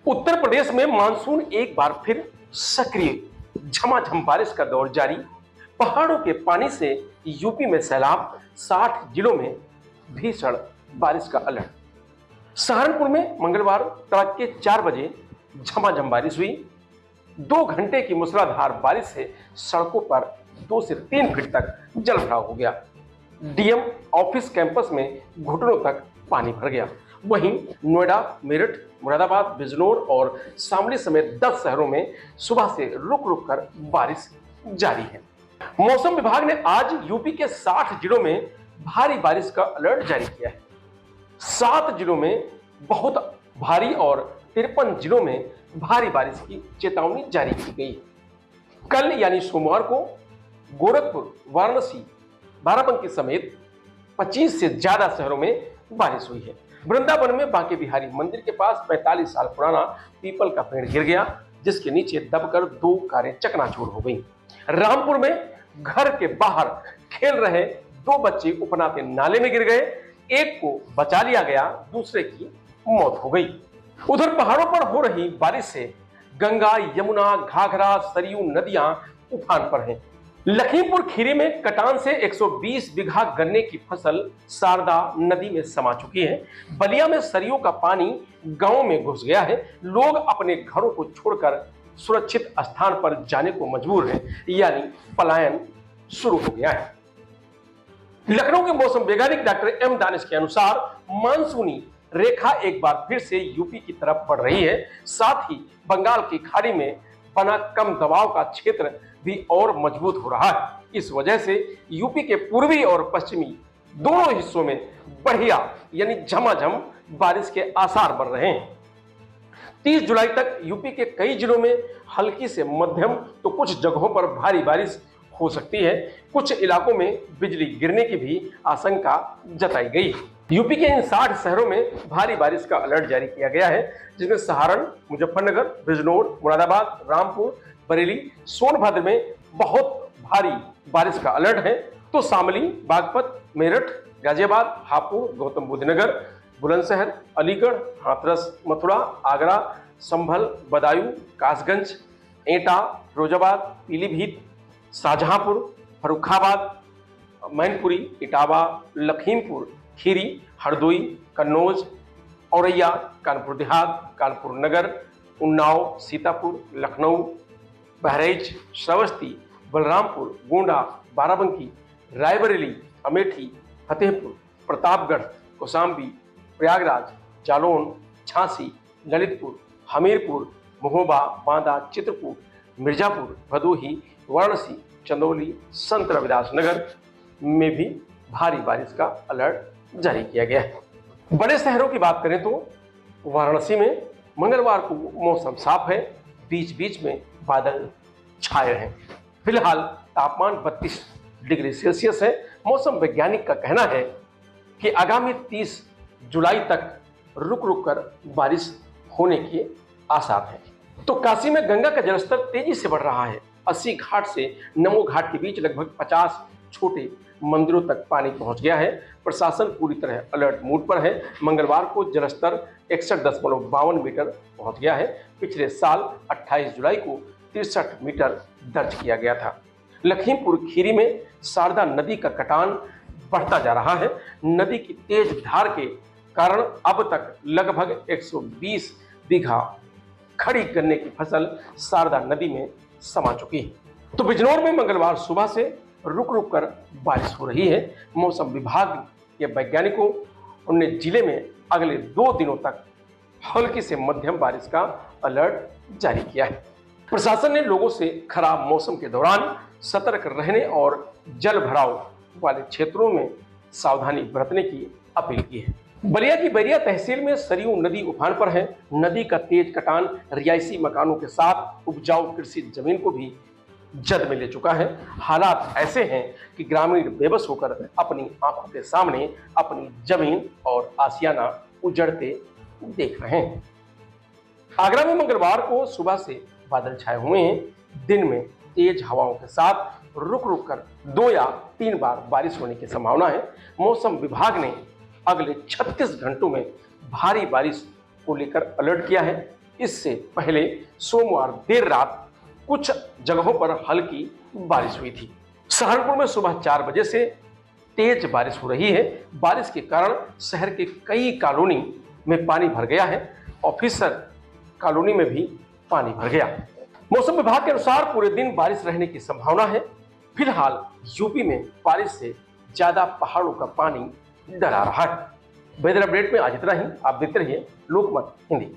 उत्तर प्रदेश में मानसून एक बार फिर सक्रिय, झमाझम बारिश का दौर जारी। पहाड़ों के पानी से यूपी में सैलाब, 60 जिलों में भीषण बारिश का अलर्ट। सहारनपुर में मंगलवार तड़के 4 बजे झमाझम बारिश हुई। 2 घंटे की मूसलाधार बारिश से सड़कों पर 2 से 3 फीट तक जलभराव हो गया। डीएम ऑफिस कैंपस में घुटनों तक पानी भर गया। वहीं नोएडा, मेरठ, मुरादाबाद, बिजनौर और शामली समेत 10 शहरों में सुबह से रुक रुक कर बारिश जारी है। मौसम विभाग ने आज यूपी के 60 जिलों में भारी बारिश का अलर्ट जारी किया है। 7 जिलों में बहुत भारी और 53 जिलों में भारी बारिश की चेतावनी जारी की गई है। कल यानी सोमवार को गोरखपुर, वाराणसी, बाराबंकी समेत 25 से ज्यादा शहरों में बारिश हुई है। वृंदावन में बांके बिहारी मंदिर के पास 45 साल पुराना पीपल का पेड़ गिर गया, जिसके नीचे दबकर 2 कारें चकनाचूर हो गईं। रामपुर में घर के बाहर खेल रहे 2 बच्चे उफनाते नाले में गिर गए। एक को बचा लिया गया, दूसरे की मौत हो गई। उधर पहाड़ों पर हो रही बारिश से गंगा, यमुना, घाघरा, सरयू नदियां उफान पर हैं। लखीमपुर खीरी में कटान से 120 बीघा गन्ने की फसल शारदा नदी में समा चुकी है। बलिया में सरयू का पानी गांव में घुस गया है। लोग अपने घरों को छोड़कर सुरक्षित स्थान पर जाने को मजबूर हैं, यानी पलायन शुरू हो गया है। लखनऊ के मौसम वैज्ञानिक डॉक्टर एम दानिश के अनुसार मानसूनी रेखा एक बार फिर से यूपी की तरफ बढ़ रही है। साथ ही बंगाल की खाड़ी में बना कम दबाव का क्षेत्र भी और मजबूत हो रहा है। इस वजह से यूपी के पूर्वी और पश्चिमी दोनों हिस्सों में बढ़िया यानी झमाझम बारिश के आसार बन रहे हैं। 30 जुलाई तक यूपी के कई जिलों में हल्की से मध्यम तो कुछ जगहों पर भारी बारिश हो सकती है। कुछ इलाकों में बिजली गिरने की भी आशंका जताई गई। यूपी के इन 60 शहरों में भारी बारिश का अलर्ट जारी किया गया है, जिसमें सहारन, मुजफ्फरनगर, बिजनौर, मुरादाबाद, रामपुर, बरेली, सोनभद्र में बहुत भारी बारिश का अलर्ट है। तो शामली, बागपत, मेरठ, गाजियाबाद, हापुड़, गौतम बुद्ध नगर, बुलंदशहर, अलीगढ़, हाथरस, मथुरा, आगरा, संभल, बदायूं, कासगंज, एटा, फिरोजाबाद, पीलीभीत, शाहजहांपुर, फर्रुखाबाद, मैनपुरी, इटावा, लखीमपुर खीरी, हरदोई, कन्नौज, औरैया, कानपुर देहात, कानपुर नगर, उन्नाव, सीतापुर, लखनऊ, बहराइच, श्रावस्ती, बलरामपुर, गोंडा, बाराबंकी, रायबरेली, अमेठी, फतेहपुर, प्रतापगढ़, कौशाम्बी, प्रयागराज, जालौन, झांसी, ललितपुर, हमीरपुर, महोबा, बांदा, चित्रकूट, मिर्जापुर, भदोही, वाराणसी, चंदौली, संत रविदास नगर में भी भारी बारिश का अलर्ट जारी किया गया है। बड़े शहरों की बात करें तो वाराणसी में मंगलवार को मौसम साफ है, बीच बीच में बादल छाए हैं। फिलहाल तापमान 32 डिग्री सेल्सियस है। मौसम वैज्ञानिक का कहना है कि आगामी 30 जुलाई तक रुक रुक कर बारिश होने के आसार हैं। तो काशी में गंगा का जलस्तर तेजी से बढ़ रहा है। 80 घाट से नमो घाट के बीच लगभग 50 छोटे मंदिरों तक पानी पहुंच गया है। प्रशासन पूरी तरह अलर्ट मोड पर है। मंगलवार को जलस्तर 61.52 मीटर पहुंच गया है। पिछले साल 28 जुलाई को 63 मीटर दर्ज किया गया था। लखीमपुर खीरी में शारदा नदी का कटान बढ़ता जा रहा है। नदी की तेज धार के कारण अब तक लगभग 120 बीघा खड़ी गन्ने की फसल शारदा नदी में समा चुकी है। तो बिजनौर में मंगलवार सुबह से रुक रुक कर बारिश हो रही है। मौसम विभाग के वैज्ञानिकों ने जिले में अगले 2 दिनों तक हल्की से मध्यम बारिश का अलर्ट जारी किया है। प्रशासन ने लोगों से खराब मौसम के दौरान सतर्क रहने और जल भराव वाले क्षेत्रों में सावधानी बरतने की अपील की है। बलिया की बैरिया तहसील में सरयू नदी उफान पर है। नदी का तेज कटान रिहायशी मकानों के साथ उपजाऊ कृषि जमीन को भी जद में ले चुका है। हालात ऐसे हैं कि ग्रामीण बेबस होकर अपनी आंखों के सामने अपनी जमीन और आशियाना उजड़ते देख रहे हैं। आगरा में मंगलवार को सुबह से बादल छाए हुए हैं। दिन में तेज हवाओं के साथ रुक रुक कर 2 या 3 बार बारिश होने की संभावना है। मौसम विभाग ने अगले 36 घंटों में भारी बारिश को लेकर अलर्ट किया है। इससे पहले सोमवार देर रात कुछ जगहों पर हल्की बारिश हुई थी। सहारनपुर में सुबह 4 बजे से तेज बारिश हो रही है। बारिश के कारण शहर के कई कॉलोनी में पानी भर गया है। ऑफिसर कॉलोनी में भी पानी भर गया। मौसम विभाग के अनुसार पूरे दिन बारिश रहने की संभावना है। फिलहाल यूपी में बारिश से ज्यादा पहाड़ों का पानी डरा रहा है। वेदर अपडेट में आज इतना ही। आप देखते रहिए लोकमत हिंदी।